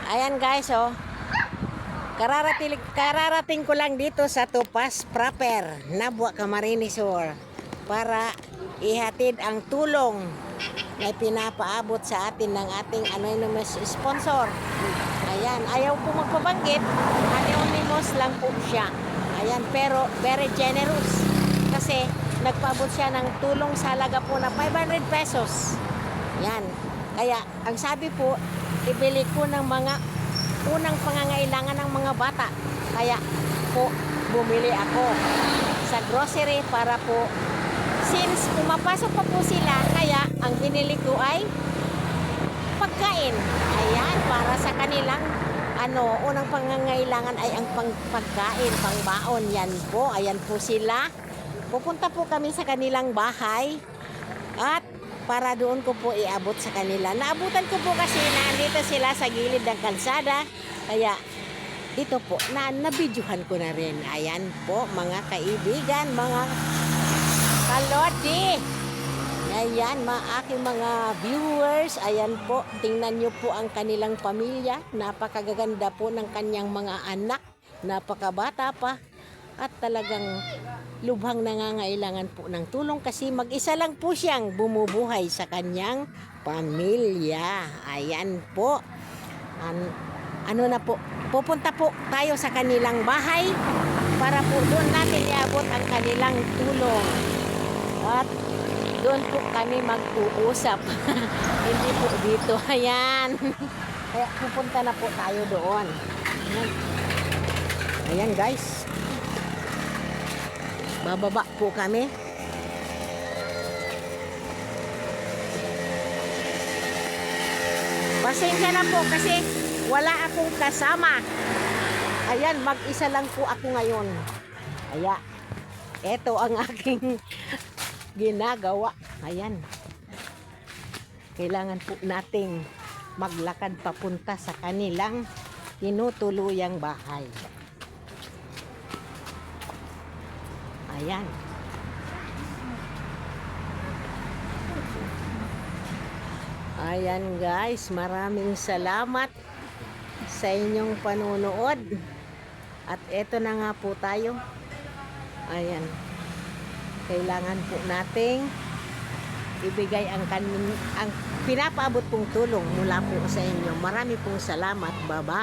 Ayan guys, oh. Kararating ko lang dito sa Topas proper, Nabua, Camarines Sur, para ihatid ang tulong na pinapaabot sa atin ng ating anonymous sponsor. Ayan, ayaw po magpabanggit, anonymous lang po siya. Ayan, pero very generous kasi nagpaabot siya ng tulong sa halaga po na 500 pesos. Yan, kaya ang sabi po, ibili ko ng mga unang pangangailangan ng mga bata. Kaya po bumili ako sa grocery para po, since pumapasok pa po sila, kaya ang binili ko ay pagkain. Ayan, para sa kanilang unang pangangailangan ay ang pagkain, pangbaon. Yan po, ayan po sila. Pupunta po kami sa kanilang bahay at para doon ko po iabot sa kanila. Naabutan ko po kasi nandito sila sa gilid ng kalsada. Kaya dito po, nabidyohan ko na rin. Ayan po, mga kaibigan, mga kalodi. Ayan, aking mga viewers. Ayan po, tingnan nyo po ang kanilang pamilya. Napakagaganda po ng kanyang mga anak. Napakabata pa. At talagang lubhang nangangailangan po ng tulong kasi mag-isa lang po siyang bumubuhay sa kanyang pamilya. Ayan po. Ano na po, pupunta po tayo sa kanilang bahay para po doon natin iabot ang kanilang tulong. At doon po kami mag-uusap. Hindi po dito. Ayan. Kaya pupunta na po tayo doon. Ayan, ayan guys. Bababa po kami. Pasensya na po kasi wala akong kasama. Ayan, mag-isa lang po ako ngayon. Kaya, eto ang aking ginagawa. Ayan. Kailangan po nating maglakad papunta sa kanilang tinutuluyang bahay. Ayan. Ayan guys, maraming salamat sa inyong panunood. At eto na nga po tayo. Ayan. Kailangan po nating ibigay ang pinapaabot pong tulong mula po sa inyo. Marami pong salamat. Bye-bye.